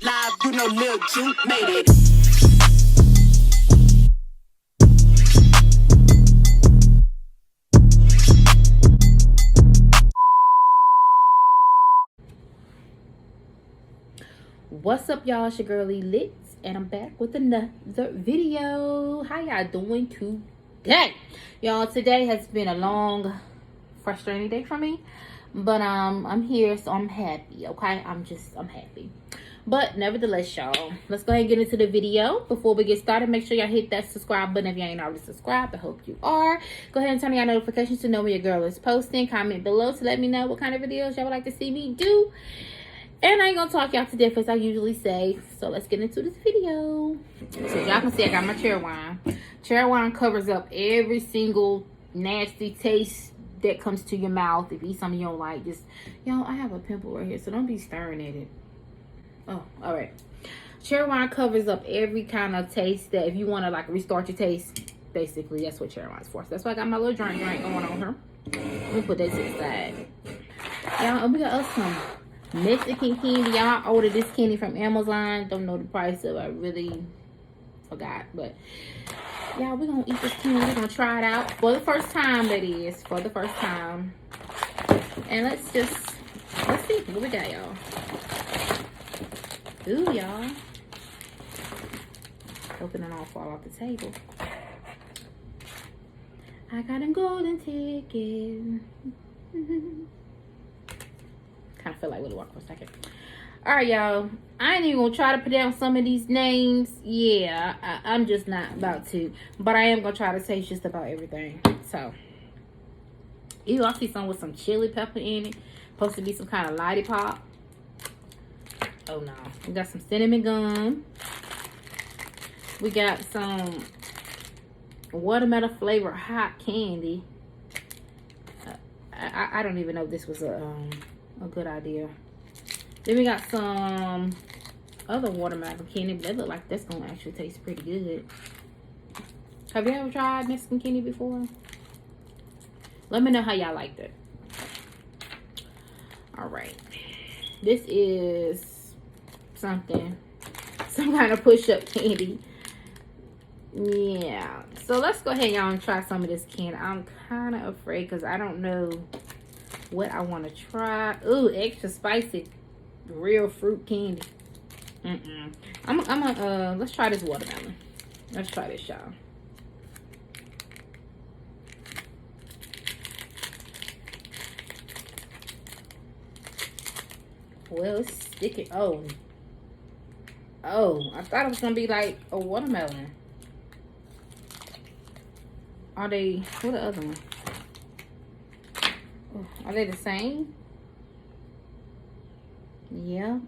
Live, you know Lil Juke made it. What's up, y'all? It's your girly Litz, and I'm back with another video. How y'all doing today? Y'all, today has been a long, frustrating day for me, but I'm here, so I'm happy. Okay, I'm happy. But nevertheless, y'all, let's go ahead and get into the video. Before we get started, make sure y'all hit that subscribe button if you ain't already subscribed. I hope you are. Go ahead and turn on your notifications to know when your girl is posting. Comment below to let me know what kind of videos y'all would like to see me do. And I ain't gonna talk y'all to death as I usually say. So let's get into this video. So y'all can see I got my cherry wine. Cherry wine covers up every single nasty taste that comes to your mouth. If you eat something you don't like, just, y'all, I have a pimple right here, so don't be staring at it. Oh, all right. Cherry wine covers up every kind of taste that if you want to like restart your taste, basically that's what cherry wine is for. So that's why I got my little drink going on here. Let me put that to the side. Y'all, we got us some Mexican candy. Y'all ordered this candy from Amazon. Don't know the price of it. I really forgot. But y'all, we're gonna eat this candy. We're gonna try it out for the first time. That is for the first time. And let's see what we got, y'all. Ooh, y'all. Hoping it all fall off the table. I got a golden ticket. Kind of feel like Willy Wonka for a second. All right, y'all. I ain't even gonna try to pronounce some of these names. Yeah, I'm just not about to. But I am gonna try to taste just about everything. So, ew, I see some with some chili pepper in it. Supposed to be some kind of lollipop. Oh no, we got some cinnamon gum. We got some watermelon flavored hot candy. I don't even know if this was a good idea. Then we got some other watermelon candy, but that look like that's gonna actually taste pretty good. Have you ever tried Mexican candy before? Let me know how y'all liked it. All right, this is some kind of push-up candy. Yeah, so let's go ahead, y'all, and try some of this candy. I'm kind of afraid because I don't know what I want to try. Ooh, extra spicy real fruit candy. Let's try this watermelon. Let's try this, y'all. Well, it's sticky. Oh, I thought it was gonna be like a watermelon. What are the other one? Are they the same? Yeah.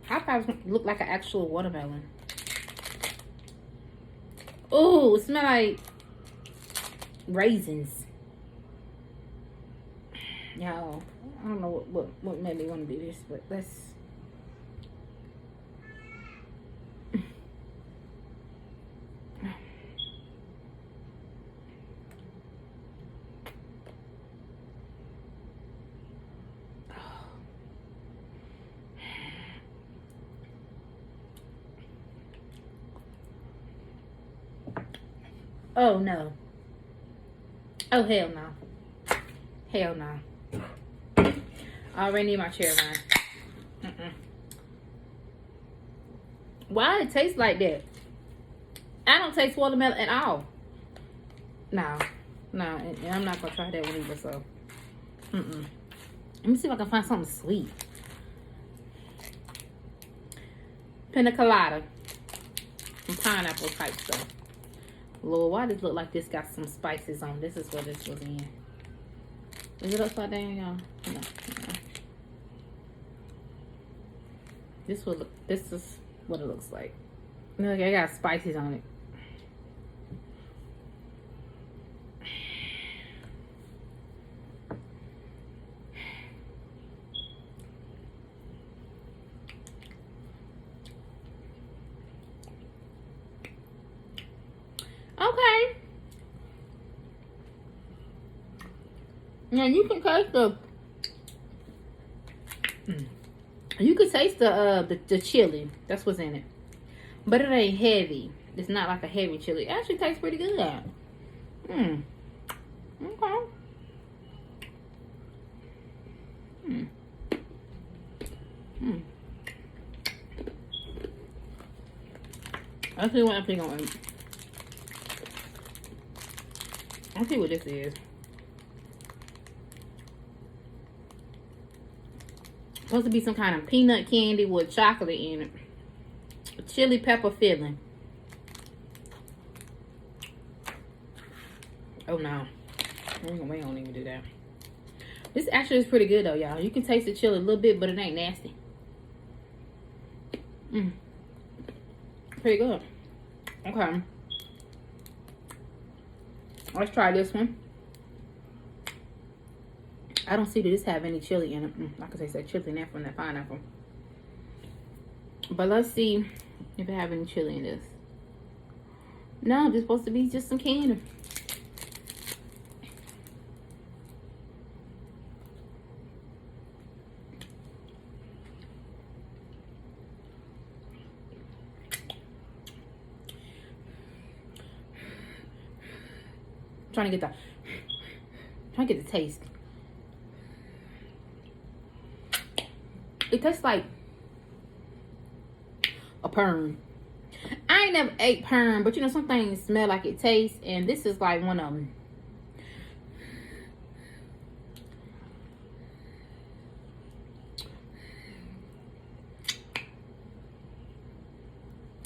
I thought it was gonna look like an actual watermelon. Oh, it smells like raisins. Y'all, I don't know what made me want to do this, but let's. Oh no. Oh hell no. Hell no. I already need my cherry wine. Why it tastes like that? I don't taste watermelon at all. No, and I'm not gonna try that one either. So, let me see if I can find something sweet. Pina colada, some pineapple type stuff. Lord, why does it look like this got some spices on? This is what this was in. Is it upside down, y'all? No. This is what it looks like. Look, I got spices on it. Okay. Now you can taste the You could taste the chili. That's what's in it. But it ain't heavy. It's not like a heavy chili. It actually tastes pretty good. Okay. Let's see what I'm thinking on. Let's see what this is. Supposed to be some kind of peanut candy with chocolate in it. A chili pepper filling. Oh no. We don't even do that. This actually is pretty good though, y'all. You can taste the chili a little bit, but it ain't nasty. Pretty good. Okay. Let's try this one. I don't see that this have any chili in it. I can taste that chili in that from that pineapple. But let's see if it have any chili in this. No, it's supposed to be just some candy. Trying to get the taste. It tastes like a perm. I ain't never ate perm, but you know, some things smell like it tastes, and this is like one of them.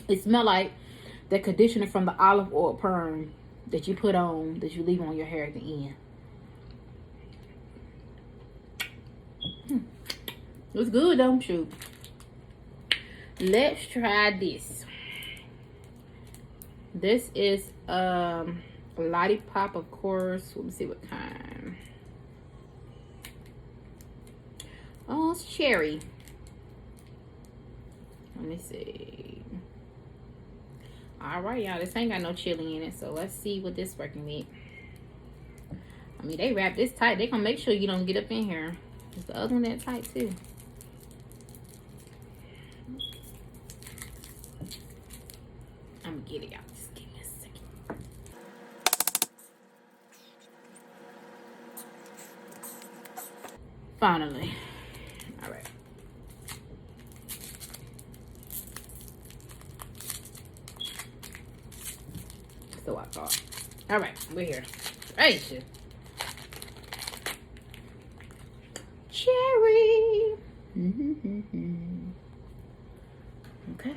It smells like the conditioner from the olive oil perm that you put on, that you leave on your hair at the end. It's good though, shoot. Let's try this. This is lollipop, of course. Let me see what kind. Oh, it's cherry. Let me see. Alright, y'all. This ain't got no chili in it, so let's see what this working with. I mean, they wrap this tight. They gonna make sure you don't get up in here. Is the other one that tight too? I'm gonna get it out. Just give me a second. Finally. All right. So I thought. All right, we're here. Hey, shit. Cherry. Okay.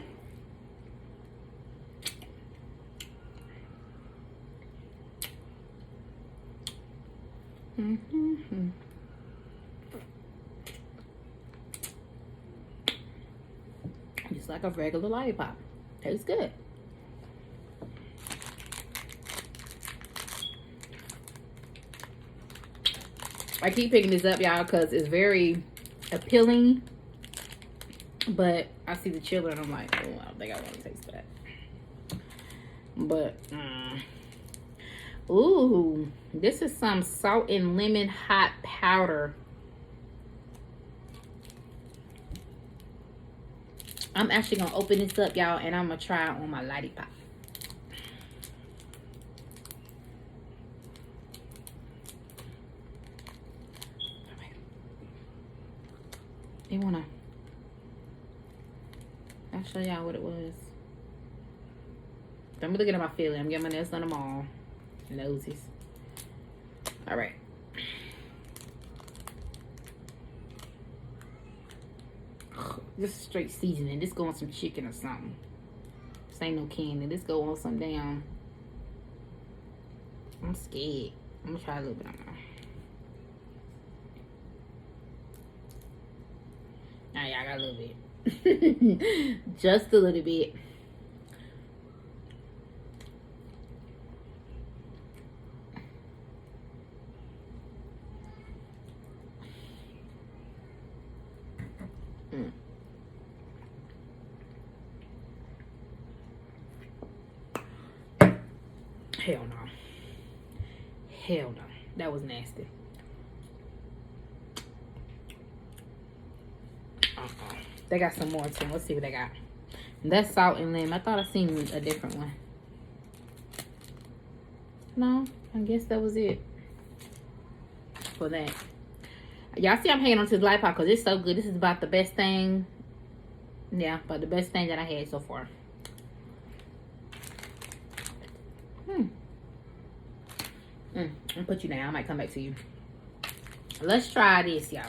Just like a regular lollipop. Tastes good. I keep picking this up, y'all, because it's very appealing. But I see the chili and I'm like, oh, I don't think I want to taste that. But, ooh, this is some salt and lemon hot powder. I'm actually going to open this up, y'all, and I'm going to try it on my lollipop. You want to... I'll show y'all what it was. Don't be looking at my feeling. I'm getting my nails done them all. Nosies. Alright. This is straight seasoning. This go on some chicken or something. This ain't no candy. This go on some damn... I'm scared. I'm gonna try a little bit on there. Now y'all got a little bit. Just a little bit. Hell no. Hell no. That was nasty. They got some more too. Let's see what they got. That's salt and lemon. I thought I seen a different one. No, I guess that was it for that. Y'all see I'm hanging on to the light pot because it's so good. This is about the best thing. Yeah, about the best thing that I had so far. I'll put you down. I might come back to you. Let's try this, y'all.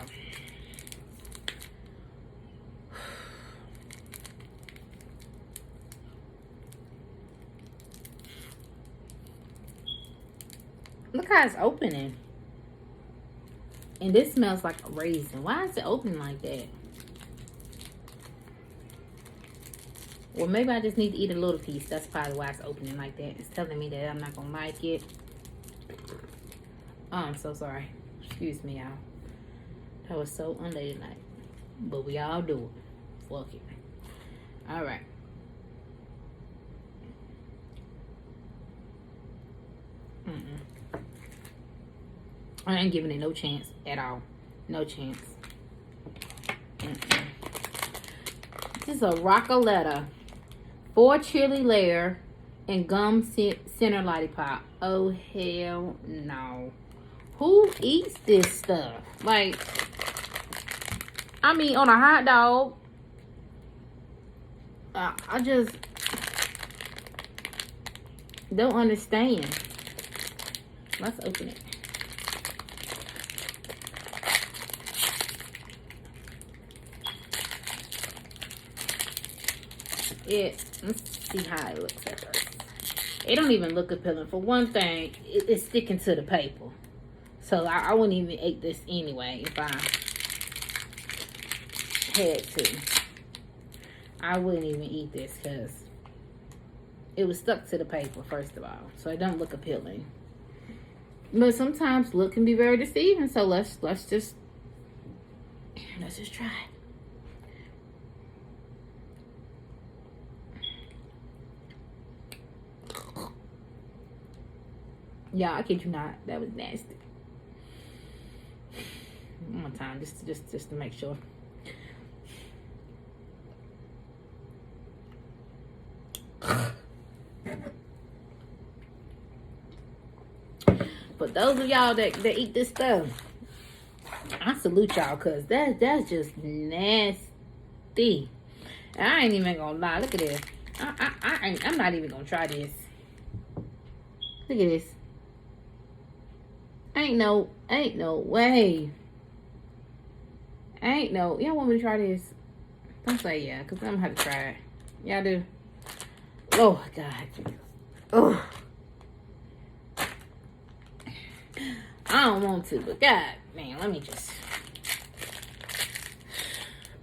Look how it's opening. And this smells like a raisin. Why is it opening like that? Well, maybe I just need to eat a little piece. That's probably why it's opening like that. It's telling me that I'm not going to like it. Oh, I'm so sorry. Excuse me, y'all. That was so unladylike. But we all do it. Fuck it. Alright. I ain't giving it no chance at all. No chance. This is a Rockaletta 4 chili layer and gum center lollipop. Oh, hell no. Who eats this stuff? Like, I mean, on a hot dog. I just don't understand. Let's open it. Let's see how it looks at first. It don't even look appealing. For one thing, it's sticking to the paper. So I wouldn't even eat this anyway if I had to. I wouldn't even eat this because it was stuck to the paper, first of all. So it don't look appealing. But sometimes look can be very deceiving. So let's just try it. Yeah, I kid you not. That was nasty. One more time, just to make sure. For those of y'all that eat this stuff, I salute y'all because that's just nasty. And I ain't even gonna lie. Look at this. I'm not even gonna try this. Look at this. Ain't no way. Y'all want me to try this? Don't say yeah, because I'm gonna have to try it. Y'all do? Oh, God. Oh. I don't want to, but God, man, let me just.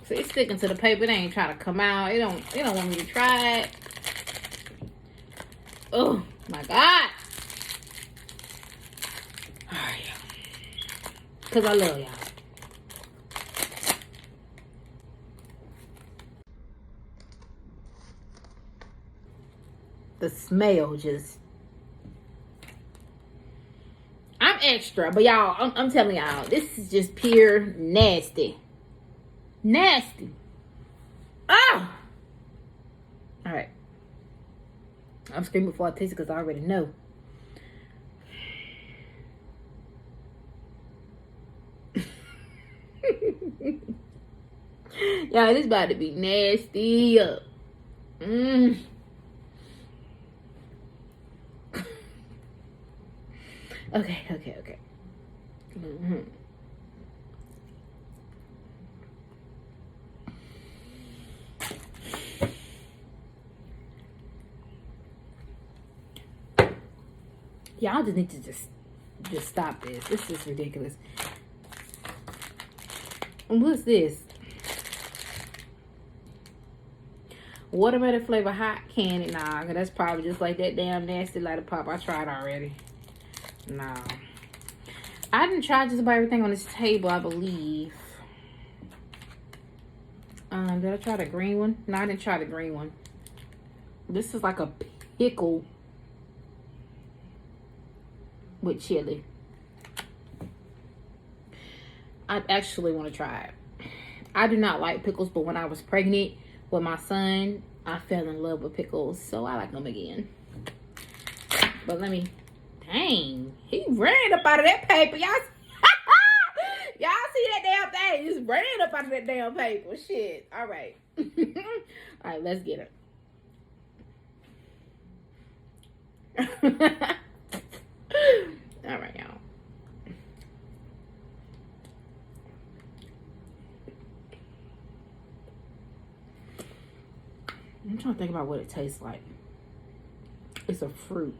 See, it's sticking to the paper. It ain't trying to come out. It don't want me to try it. Oh, my God. Because I love y'all. The smell just... I'm extra, but y'all, I'm telling y'all, this is just pure nasty. Nasty. Oh! Alright. I'm screaming before I taste it because I already know. Y'all, this about to be nasty. Okay. Y'all just need to just stop this. This is ridiculous. And what's this? Watermelon flavor hot candy. Nah, that's probably just like that damn nasty lollipop I tried already. Nah. I didn't try just about everything on this table, I believe. Did I try the green one? No, I didn't try the green one. This is like a pickle with chili. I actually want to try it. I do not like pickles, but when I was pregnant with my son, I fell in love with pickles, so I like them again. But let me, dang, he ran up out of that paper, y'all. Y'all see that damn thing? Just ran up out of that damn paper. Shit. All right. All right, let's get it. All right, y'all. I'm trying to think about what it tastes like. It's a fruit.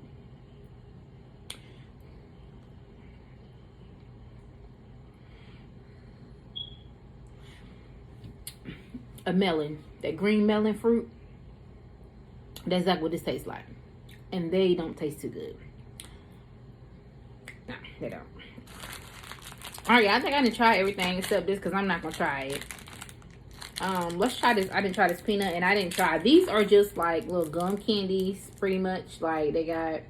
A melon. That green melon fruit. That's exactly what this tastes like. And they don't taste too good. No, they don't. Alright, I think I didn't try everything except this because I'm not going to try it. Let's try this. I didn't try this peanut and I didn't try. These are just like little gum candies, pretty much. Like they got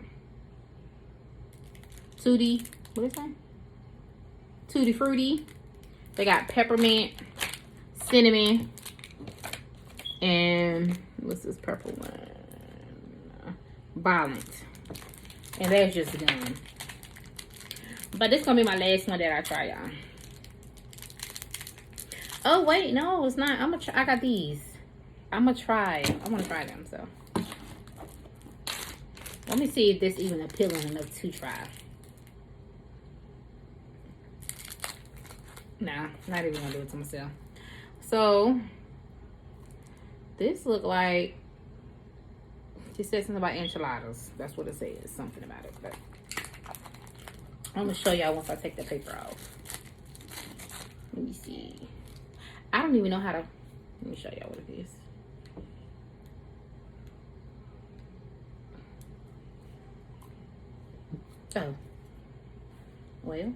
Tutti, what is that? Tutti Frutti. They got peppermint, cinnamon, and what's this purple one? Violet. And that's just gum. But this is gonna be my last one that I try, y'all. Oh wait, no, it's not. I'm gonna try. I got these. I'm gonna try. I want to try them. So let me see if this even appealing enough to try. Nah, not even gonna do it to myself. So this look like it says something about enchiladas. That's what it says. Something about it. But I'm gonna show y'all once I take the paper off. Let me see. I don't even know how to. Let me show y'all what it is. Oh. Well.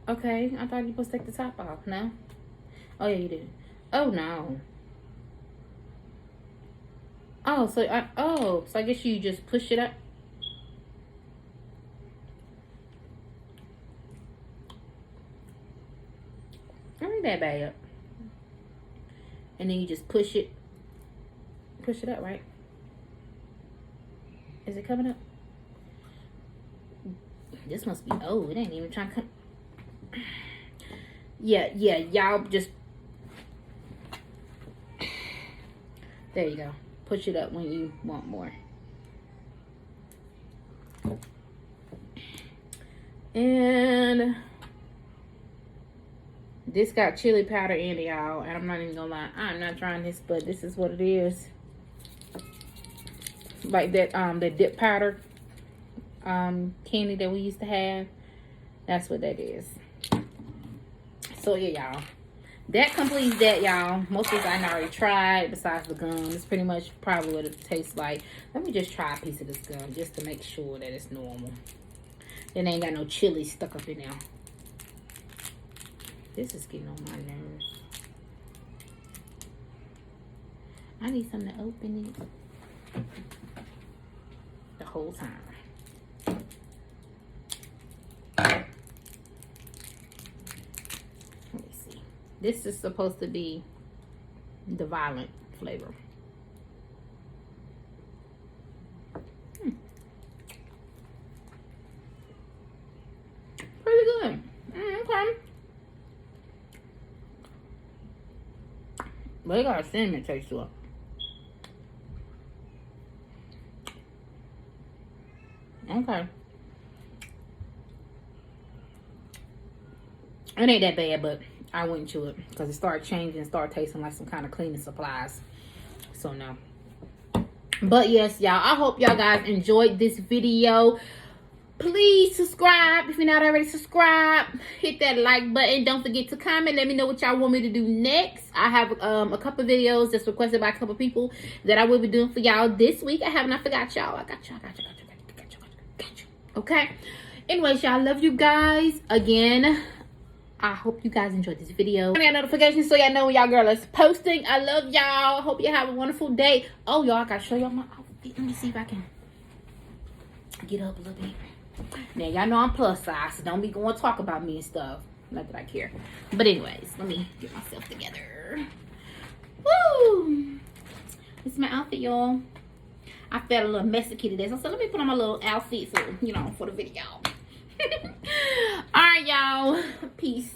Okay, I thought you were supposed to take the top off. No? Oh, yeah, you did. Oh, no. Oh, so I guess you just push it up. Ain't that bad. And then you just push it up, right? Is it coming up? This must be, oh, it ain't even trying to come. Yeah, y'all just, there you go. Push it up when you want more. And this got chili powder in it, y'all. And I'm not even gonna lie, I'm not trying this, but this is what it is. Like that, the dip powder candy that we used to have. That's what that is. So yeah, y'all. That completes that, y'all. Most of this I already tried besides the gum. It's pretty much probably what it tastes like. Let me just try a piece of this gum just to make sure that it's normal. Then ain't got no chili stuck up in there. This is getting on my nerves. I need something to open it the whole time. Let me see. This is supposed to be the violent flavor. Pretty good. Okay. But it got a cinnamon taste to it. Okay. It ain't that bad, but I went to it because it started changing and started tasting like some kind of cleaning supplies. So no. But yes, y'all, I hope y'all guys enjoyed this video. Please subscribe if you're not already subscribed. Hit that like button. Don't forget to comment. Let me know what y'all want me to do next. I have a couple videos that's requested by a couple people that I will be doing for y'all this week. I have not forgot y'all. I got you. Okay. Anyways, y'all, love you guys. Again, I hope you guys enjoyed this video. Turn on notifications so y'all know when y'all girl is posting. I love y'all. Hope you have a wonderful day. Oh, y'all, I gotta show y'all my outfit. Let me see if I can get up a little bit. Now, y'all know I'm plus size, so don't be going to talk about me and stuff. Not that I care. But anyways, let me get myself together. Woo! This is my outfit, y'all. I felt a little messy today, so let me put on my little outfit for, you know, for the video. All right, y'all. Peace.